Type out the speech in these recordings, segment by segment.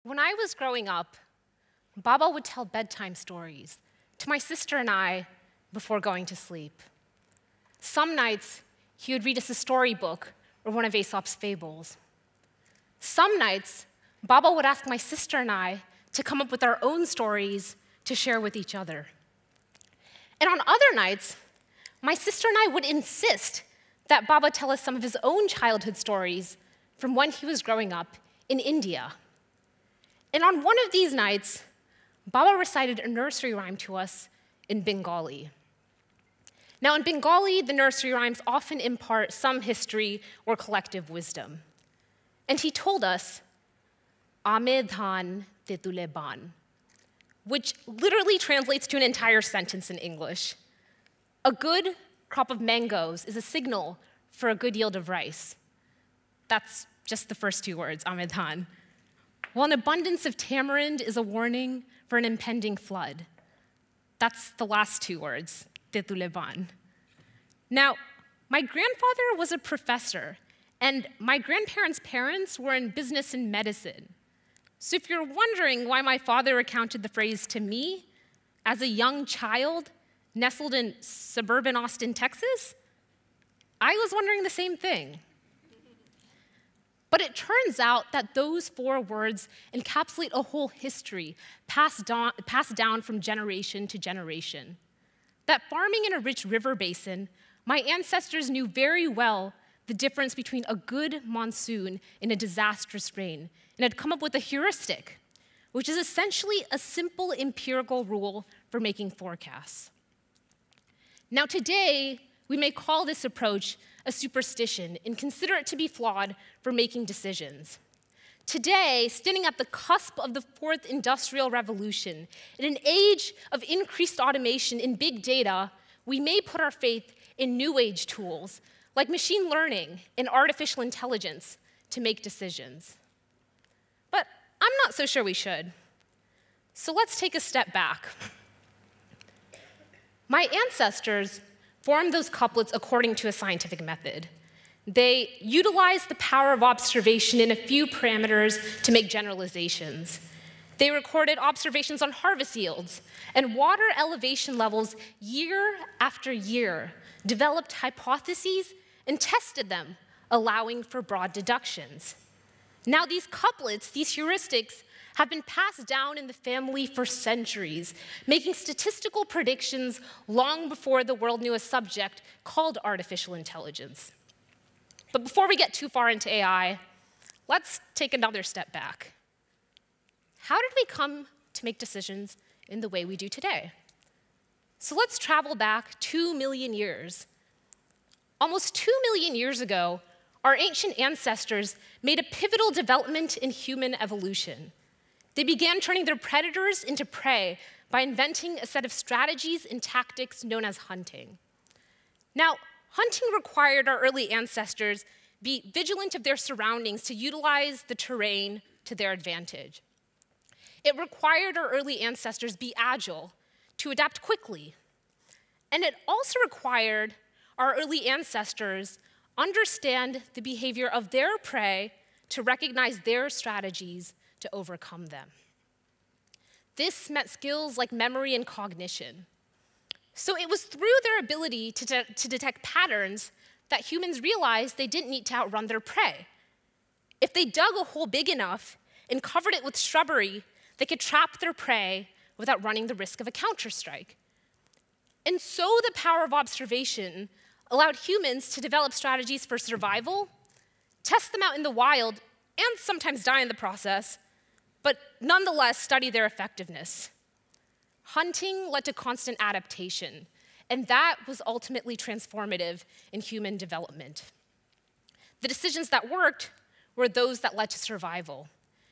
When I was growing up, Baba would tell bedtime stories to my sister and I before going to sleep. Some nights, he would read us a storybook or one of Aesop's fables. Some nights, Baba would ask my sister and I to come up with our own stories to share with each other. And on other nights, my sister and I would insist that Baba tell us some of his own childhood stories from when he was growing up in India. And on one of these nights, Baba recited a nursery rhyme to us in Bengali. Now, in Bengali, the nursery rhymes often impart some history or collective wisdom. And he told us, "Ame dhan tetule ban," which literally translates to an entire sentence in English. A good crop of mangoes is a signal for a good yield of rice. That's just the first two words, "Ame dhan." While an abundance of tamarind is a warning for an impending flood. That's the last two words, tetule ban. Now, my grandfather was a professor, and my grandparents' parents were in business and medicine. So if you're wondering why my father recounted the phrase to me as a young child nestled in suburban Austin, Texas, I was wondering the same thing. But it turns out that those 4 words encapsulate a whole history passed down from generation to generation. That farming in a rich river basin, my ancestors knew very well the difference between a good monsoon and a disastrous rain, and had come up with a heuristic, which is essentially a simple empirical rule for making forecasts. Now today, we may call this approach a superstition and consider it to be flawed for making decisions. Today, standing at the cusp of the 4th industrial revolution, in an age of increased automation and big data, we may put our faith in new age tools like machine learning and artificial intelligence to make decisions. But I'm not so sure we should. So let's take a step back. My ancestors formed those couplets according to a scientific method. They utilized the power of observation in a few parameters to make generalizations. They recorded observations on harvest yields and water elevation levels year after year, developed hypotheses, and tested them, allowing for broad deductions. Now these couplets, these heuristics, have been passed down in the family for centuries, making statistical predictions long before the world knew a subject called artificial intelligence. But before we get too far into AI, let's take another step back. How did we come to make decisions in the way we do today? So let's travel back 2 million years. Almost 2 million years ago, our ancient ancestors made a pivotal development in human evolution. They began turning their predators into prey by inventing a set of strategies and tactics known as hunting. Now, hunting required our early ancestors be vigilant of their surroundings to utilize the terrain to their advantage. It required our early ancestors be agile, to adapt quickly. And it also required our early ancestors understand the behavior of their prey to recognize their strategies to overcome them. This meant skills like memory and cognition. So it was through their ability to detect patterns that humans realized they didn't need to outrun their prey. If they dug a hole big enough and covered it with shrubbery, they could trap their prey without running the risk of a counterstrike. And so the power of observation allowed humans to develop strategies for survival, test them out in the wild, and sometimes die in the process, but nonetheless study their effectiveness. Hunting led to constant adaptation, and that was ultimately transformative in human development. The decisions that worked were those that led to survival,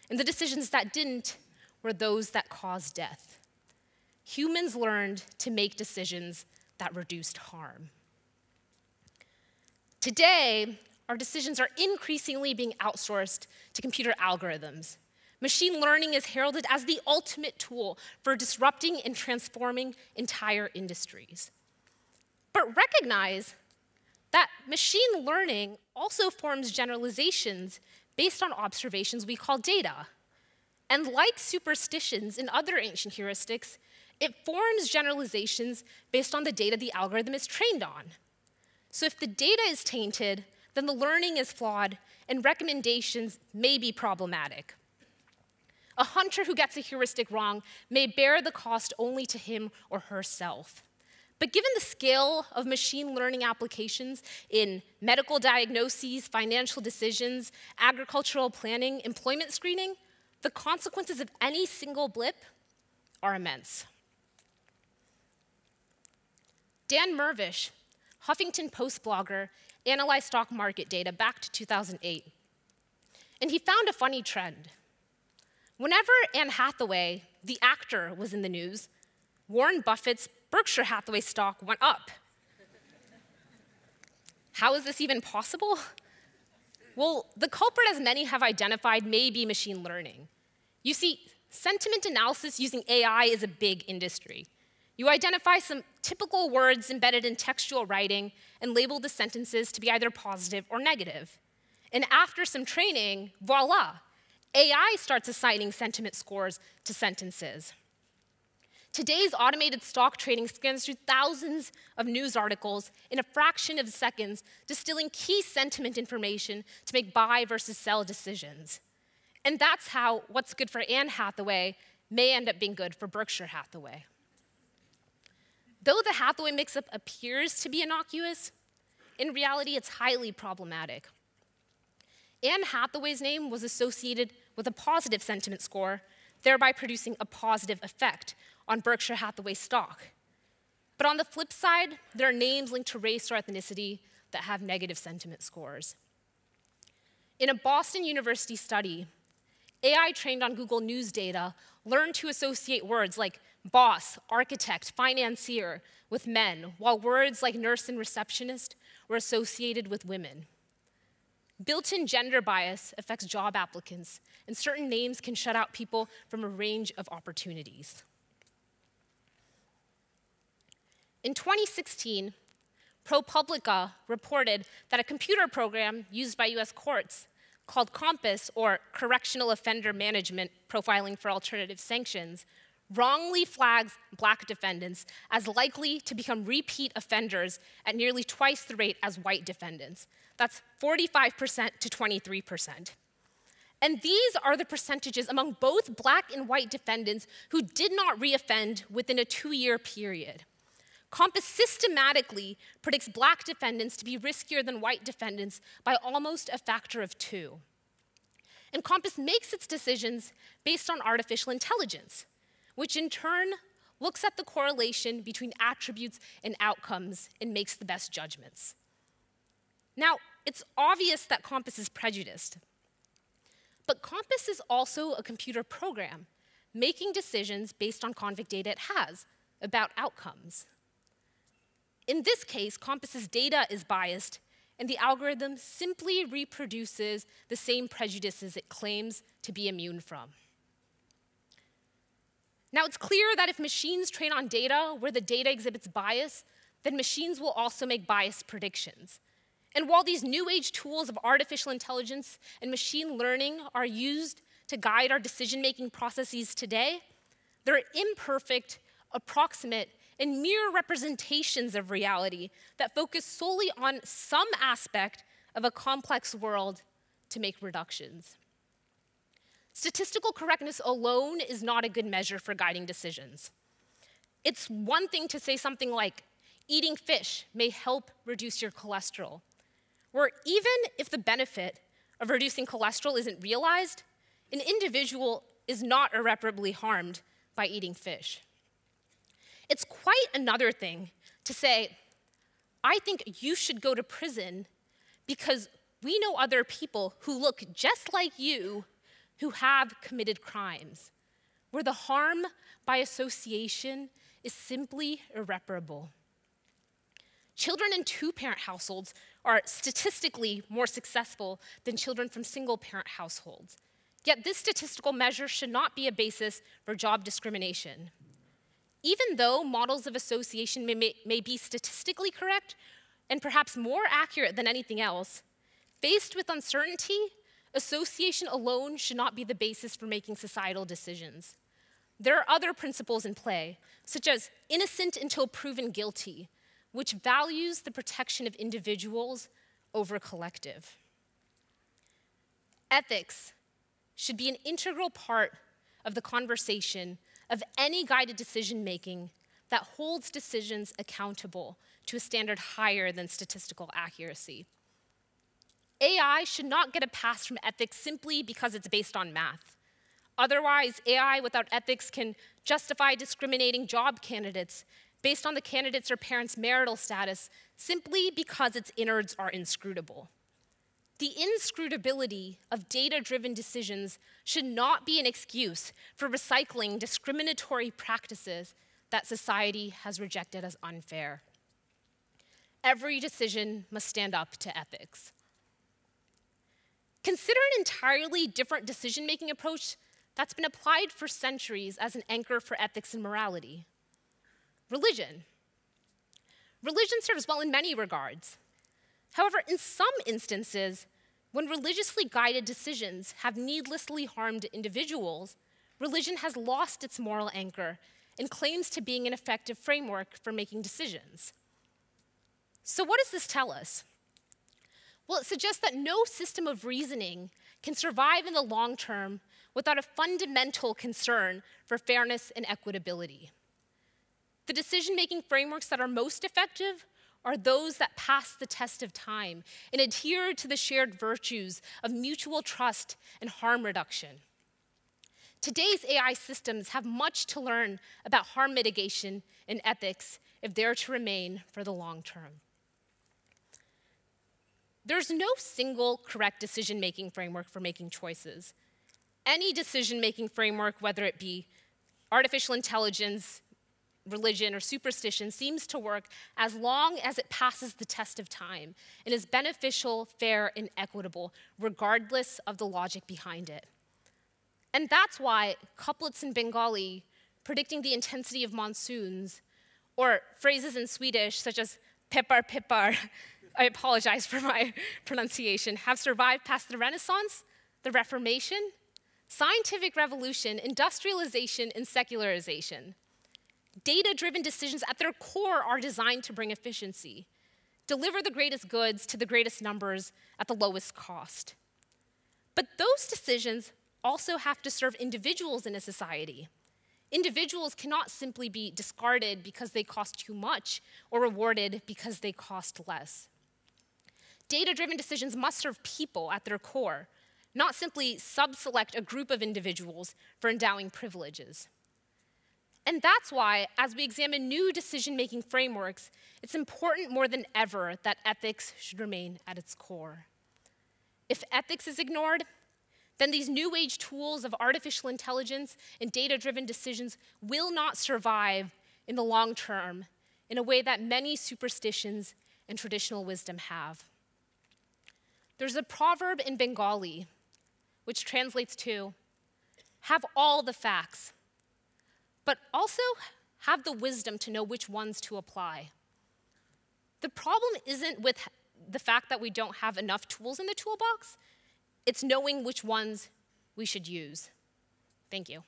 and the decisions that didn't were those that caused death. Humans learned to make decisions that reduced harm. Today, our decisions are increasingly being outsourced to computer algorithms. Machine learning is heralded as the ultimate tool for disrupting and transforming entire industries. But recognize that machine learning also forms generalizations based on observations we call data. And like superstitions in other ancient heuristics, it forms generalizations based on the data the algorithm is trained on. So if the data is tainted, then the learning is flawed, and recommendations may be problematic. A hunter who gets a heuristic wrong may bear the cost only to him or herself. But given the scale of machine learning applications in medical diagnoses, financial decisions, agricultural planning, employment screening, the consequences of any single blip are immense. Dan Mervish, Huffington Post blogger, analyzed stock market data back to 2008. And he found a funny trend. Whenever Anne Hathaway, the actor, was in the news, Warren Buffett's Berkshire Hathaway stock went up. How is this even possible? Well, the culprit, as many have identified, may be machine learning. You see, sentiment analysis using AI is a big industry. You identify some typical words embedded in textual writing and label the sentences to be either positive or negative. And after some training, voila, AI starts assigning sentiment scores to sentences. Today's automated stock trading scans through thousands of news articles in a fraction of seconds, distilling key sentiment information to make buy versus sell decisions. And that's how what's good for Anne Hathaway may end up being good for Berkshire Hathaway. Though the Hathaway mix-up appears to be innocuous, in reality it's highly problematic. Anne Hathaway's name was associated with a positive sentiment score, thereby producing a positive effect on Berkshire Hathaway stock. But on the flip side, there are names linked to race or ethnicity that have negative sentiment scores. In a Boston University study, AI trained on Google News data learned to associate words like boss, architect, financier with men, while words like nurse and receptionist were associated with women. Built-in gender bias affects job applicants, and certain names can shut out people from a range of opportunities. In 2016, ProPublica reported that a computer program used by US courts called Krampus, or Correctional Offender Management Profiling for Alternative Sanctions, wrongly flags black defendants as likely to become repeat offenders at nearly twice the rate as white defendants. That's 45% to 23%. And these are the percentages among both black and white defendants who did not reoffend within a 2-year period. Krampus systematically predicts black defendants to be riskier than white defendants by almost a factor of 2. And Krampus makes its decisions based on artificial intelligence, which in turn looks at the correlation between attributes and outcomes and makes the best judgments. Now, it's obvious that Krampus is prejudiced, but Krampus is also a computer program making decisions based on convict data it has about outcomes. In this case, Krampus's data is biased, and the algorithm simply reproduces the same prejudices it claims to be immune from. Now, it's clear that if machines train on data where the data exhibits bias, then machines will also make biased predictions. And while these new age tools of artificial intelligence and machine learning are used to guide our decision-making processes today, they're imperfect, approximate, and mere representations of reality that focus solely on some aspect of a complex world to make reductions. Statistical correctness alone is not a good measure for guiding decisions. It's one thing to say something like, eating fish may help reduce your cholesterol, where even if the benefit of reducing cholesterol isn't realized, an individual is not irreparably harmed by eating fish. It's quite another thing to say, I think you should go to prison because we know other people who look just like you who have committed crimes, where the harm by association is simply irreparable. Children in 2-parent households are statistically more successful than children from single-parent households. Yet this statistical measure should not be a basis for job discrimination. Even though models of association may be statistically correct, and perhaps more accurate than anything else, faced with uncertainty, association alone should not be the basis for making societal decisions. There are other principles in play, such as innocent until proven guilty, which values the protection of individuals over collective. Ethics should be an integral part of the conversation of any guided decision-making that holds decisions accountable to a standard higher than statistical accuracy. AI should not get a pass from ethics simply because it's based on math. Otherwise, AI without ethics can justify discriminating job candidates based on the candidate's or parents' marital status simply because its innards are inscrutable. The inscrutability of data-driven decisions should not be an excuse for recycling discriminatory practices that society has rejected as unfair. Every decision must stand up to ethics. Consider an entirely different decision-making approach that's been applied for centuries as an anchor for ethics and morality. Religion. Religion serves well in many regards. However, in some instances, when religiously guided decisions have needlessly harmed individuals, religion has lost its moral anchor and claims to being an effective framework for making decisions. So what does this tell us? Well, it suggests that no system of reasoning can survive in the long term without a fundamental concern for fairness and equitability. The decision-making frameworks that are most effective are those that pass the test of time and adhere to the shared virtues of mutual trust and harm reduction. Today's AI systems have much to learn about harm mitigation and ethics if they're to remain for the long term. There's no single correct decision-making framework for making choices. Any decision-making framework, whether it be artificial intelligence, religion, or superstition, seems to work as long as it passes the test of time and is beneficial, fair, and equitable, regardless of the logic behind it. And that's why couplets in Bengali predicting the intensity of monsoons, or phrases in Swedish such as peppar peppar, I apologize for my pronunciation, have survived past the Renaissance, the Reformation, scientific revolution, industrialization, and secularization. Data-driven decisions at their core are designed to bring efficiency, deliver the greatest goods to the greatest numbers at the lowest cost. But those decisions also have to serve individuals in a society. Individuals cannot simply be discarded because they cost too much or rewarded because they cost less. Data-driven decisions must serve people at their core, not simply sub-select a group of individuals for endowing privileges. And that's why, as we examine new decision-making frameworks, it's important more than ever that ethics should remain at its core. If ethics is ignored, then these new age tools of artificial intelligence and data-driven decisions will not survive in the long term in a way that many superstitions and traditional wisdom have. There's a proverb in Bengali which translates to, have all the facts, but also have the wisdom to know which ones to apply. The problem isn't with the fact that we don't have enough tools in the toolbox, it's knowing which ones we should use. Thank you.